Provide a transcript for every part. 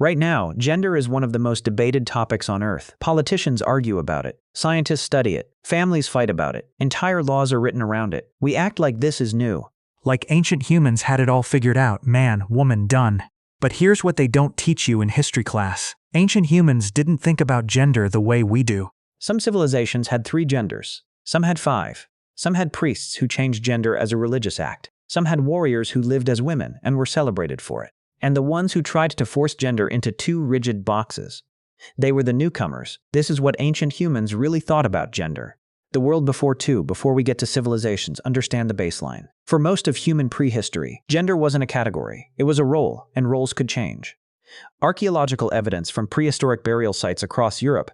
Right now, gender is one of the most debated topics on Earth. Politicians argue about it. Scientists study it. Families fight about it. Entire laws are written around it. We act like this is new. Like ancient humans had it all figured out, man, woman, done. But here's what they don't teach you in history class. Ancient humans didn't think about gender the way we do. Some civilizations had 3 genders. Some had 5. Some had priests who changed gender as a religious act. Some had warriors who lived as women and were celebrated for it. And the ones who tried to force gender into 2 rigid boxes. They were the newcomers. This is what ancient humans really thought about gender. The world before we get to civilizations, understand the baseline. For most of human prehistory, gender wasn't a category. It was a role, and roles could change. Archaeological evidence from prehistoric burial sites across Europe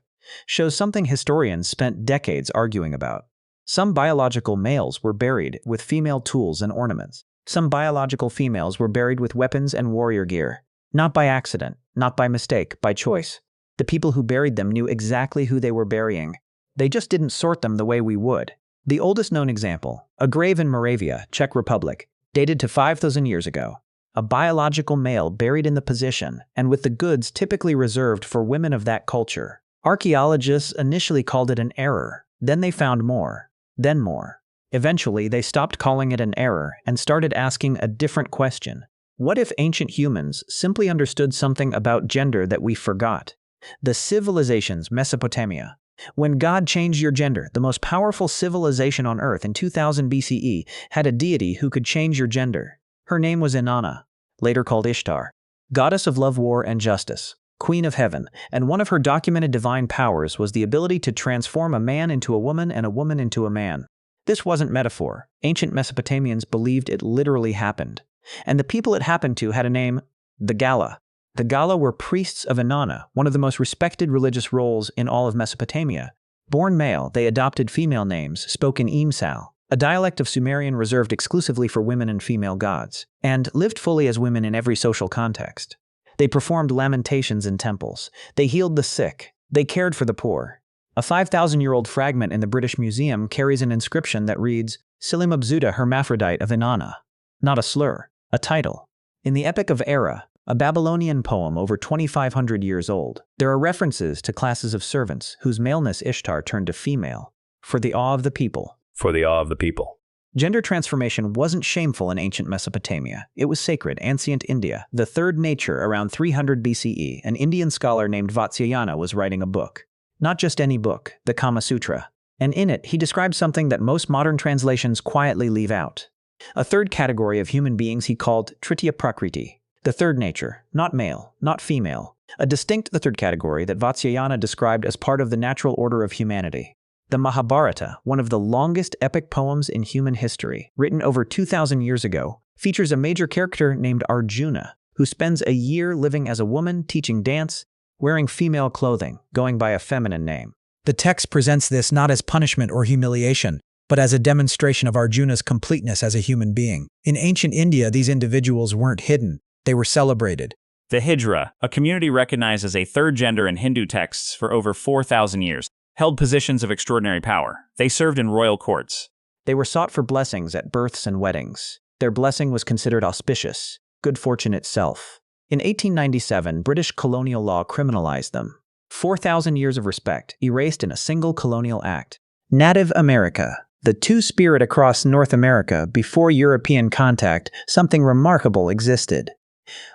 shows something historians spent decades arguing about. Some biological males were buried with female tools and ornaments. Some biological females were buried with weapons and warrior gear. Not by accident, not by mistake, by choice. The people who buried them knew exactly who they were burying. They just didn't sort them the way we would. The oldest known example, a grave in Moravia, Czech Republic, dated to 5,000 years ago. A biological male buried in the position, and with the goods typically reserved for women of that culture. Archaeologists initially called it an error. Then they found more. Then more. Eventually, they stopped calling it an error and started asking a different question. What if ancient humans simply understood something about gender that we forgot? The civilizations, Mesopotamia. When God changed your gender, the most powerful civilization on Earth in 2000 BCE had a deity who could change your gender. Her name was Inanna, later called Ishtar, goddess of love, war, and justice, queen of heaven, and one of her documented divine powers was the ability to transform a man into a woman and a woman into a man. This wasn't metaphor. Ancient Mesopotamians believed it literally happened. And the people it happened to had a name, the Gala. The Gala were priests of Inanna, one of the most respected religious roles in all of Mesopotamia. Born male, they adopted female names, spoke in Imsal, a dialect of Sumerian reserved exclusively for women and female gods, and lived fully as women in every social context. They performed lamentations in temples. They healed the sick. They cared for the poor. A 5,000-year-old fragment in the British Museum carries an inscription that reads, Silimabzuda Hermaphrodite of Inanna. Not a slur, a title. In the Epic of Era, a Babylonian poem over 2,500 years old, there are references to classes of servants whose maleness Ishtar turned to female, for the awe of the people. For the awe of the people. Gender transformation wasn't shameful in ancient Mesopotamia. It was sacred. Ancient India, the third nature around 300 BCE, an Indian scholar named Vatsyayana was writing a book. Not just any book, the Kama Sutra. And in it, he described something that most modern translations quietly leave out. A third category of human beings he called Tritiya Prakriti, the third nature, not male, not female. A distinct third category that Vatsyayana described as part of the natural order of humanity. The Mahabharata, one of the longest epic poems in human history, written over 2,000 years ago, features a major character named Arjuna, who spends a year living as a woman, teaching dance, wearing female clothing, going by a feminine name. The text presents this not as punishment or humiliation, but as a demonstration of Arjuna's completeness as a human being. In ancient India, these individuals weren't hidden. They were celebrated. The Hijra, a community recognized as a third gender in Hindu texts for over 4,000 years, held positions of extraordinary power. They served in royal courts. They were sought for blessings at births and weddings. Their blessing was considered auspicious, good fortune itself. In 1897, British colonial law criminalized them. 4,000 years of respect, erased in a single colonial act. Native America, the two-spirit across North America before European contact, something remarkable existed.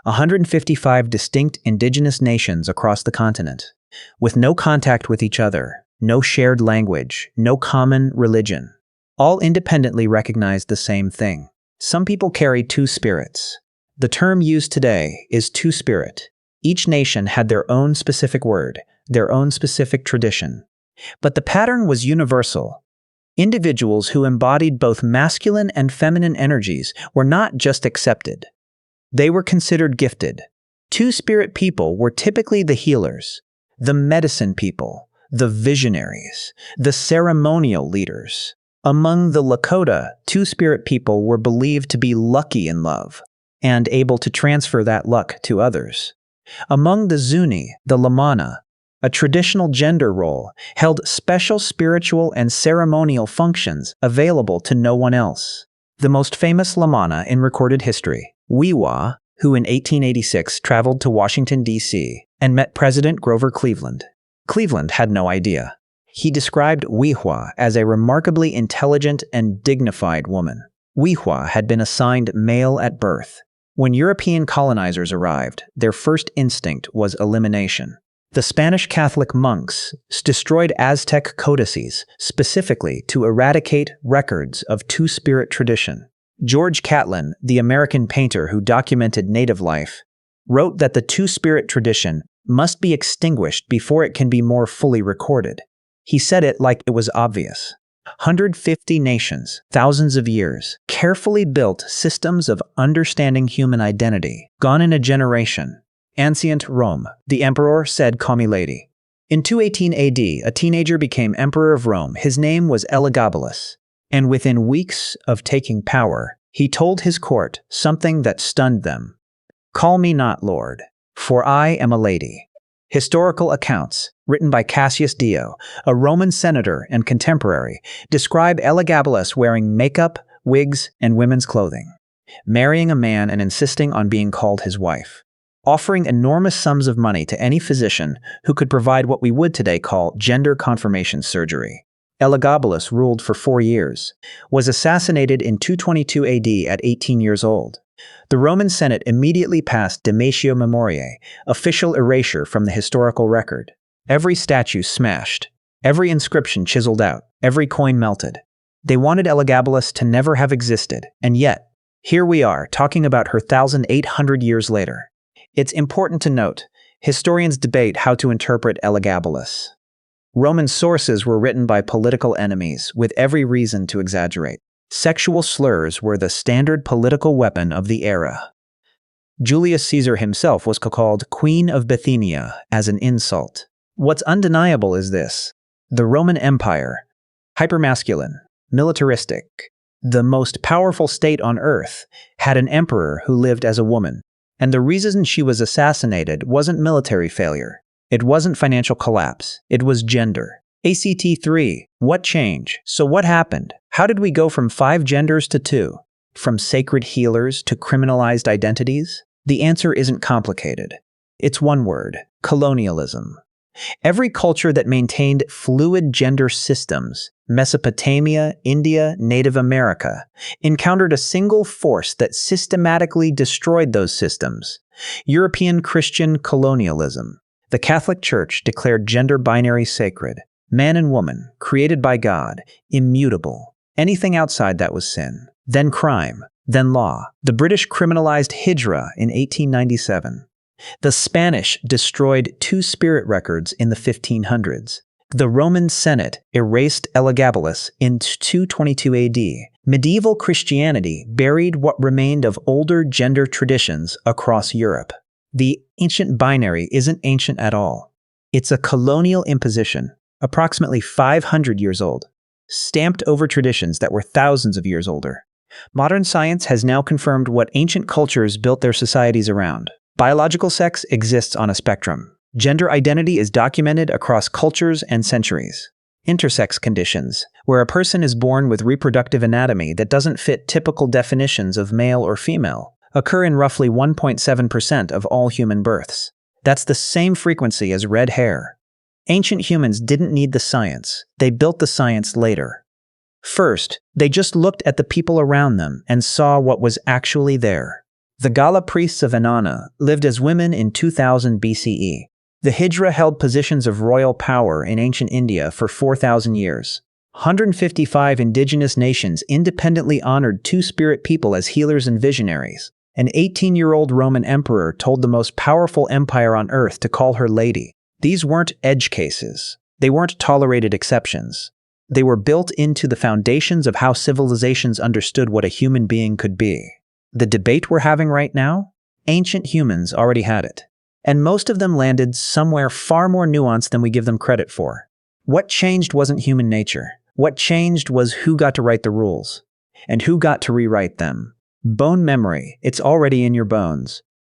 155 distinct indigenous nations across the continent, with no contact with each other, no shared language, no common religion. All independently recognized the same thing. Some people carry two spirits. The term used today is two-spirit. Each nation had their own specific word, their own specific tradition. But the pattern was universal. Individuals who embodied both masculine and feminine energies were not just accepted. They were considered gifted. Two-spirit people were typically the healers, the medicine people, the visionaries, the ceremonial leaders. Among the Lakota, two-spirit people were believed to be lucky in love and able to transfer that luck to others. Among the Zuni, the Lamana, a traditional gender role, held special spiritual and ceremonial functions available to no one else. The most famous Lamana in recorded history, Wiwa, who in 1886 traveled to Washington, D.C., and met President Grover Cleveland. Cleveland had no idea. He described Wihua as a remarkably intelligent and dignified woman. Wihua had been assigned male at birth. When European colonizers arrived, their first instinct was elimination. The Spanish Catholic monks destroyed Aztec codices specifically to eradicate records of two-spirit tradition. George Catlin, the American painter who documented native life, wrote that the two-spirit tradition must be extinguished before it can be more fully recorded. He said it like it was obvious. 150 nations, thousands of years, carefully built systems of understanding human identity, gone in a generation. Ancient Rome, the emperor said, "Call me lady." In 218 AD, a teenager became emperor of Rome. His name was Elagabalus, and within weeks of taking power, he told his court something that stunned them. "Call me not Lord, for I am a lady." Historical accounts, written by Cassius Dio, a Roman senator and contemporary, describe Elagabalus wearing makeup, wigs, and women's clothing, marrying a man and insisting on being called his wife, offering enormous sums of money to any physician who could provide what we would today call gender confirmation surgery. Elagabalus ruled for 4 years, was assassinated in 222 AD at 18 years old. The Roman Senate immediately passed Dammatio Memoriae, official erasure from the historical record. Every statue smashed, every inscription chiseled out, every coin melted. They wanted Elagabalus to never have existed, and yet, here we are talking about her 1,800 years later. It's important to note, historians debate how to interpret Elagabalus. Roman sources were written by political enemies, with every reason to exaggerate. Sexual slurs were the standard political weapon of the era. Julius Caesar himself was called Queen of Bithynia as an insult. What's undeniable is this: the Roman Empire, hypermasculine, militaristic, the most powerful state on earth, had an emperor who lived as a woman. And the reason she was assassinated wasn't military failure. It wasn't financial collapse. It was gender. ACT 3. What change? So what happened? How did we go from 5 genders to 2? From sacred healers to criminalized identities? The answer isn't complicated. It's one word: colonialism. Every culture that maintained fluid gender systems, Mesopotamia, India, Native America, encountered a single force that systematically destroyed those systems: European Christian colonialism. The Catholic Church declared gender binary sacred. Man and woman, created by God, immutable. Anything outside that was sin. Then crime. Then law. The British criminalized Hijra in 1897. The Spanish destroyed two-spirit records in the 1500s. The Roman Senate erased Elagabalus in 222 AD. Medieval Christianity buried what remained of older gender traditions across Europe. The ancient binary isn't ancient at all. It's a colonial imposition, approximately 500 years old, stamped over traditions that were thousands of years older. Modern science has now confirmed what ancient cultures built their societies around. Biological sex exists on a spectrum. Gender identity is documented across cultures and centuries. Intersex conditions, where a person is born with reproductive anatomy that doesn't fit typical definitions of male or female, occur in roughly 1.7% of all human births. That's the same frequency as red hair. Ancient humans didn't need the science. They built the science later. First, they just looked at the people around them and saw what was actually there. The Gala priests of Inanna lived as women in 2000 BCE. The Hijra held positions of royal power in ancient India for 4,000 years. 155 indigenous nations independently honored two-spirit people as healers and visionaries. An 18-year-old Roman emperor told the most powerful empire on earth to call her lady. These weren't edge cases. They weren't tolerated exceptions. They were built into the foundations of how civilizations understood what a human being could be. The debate we're having right now? Ancient humans already had it. And most of them landed somewhere far more nuanced than we give them credit for. What changed wasn't human nature. What changed was who got to write the rules, and who got to rewrite them. Bone memory, it's already in your bones.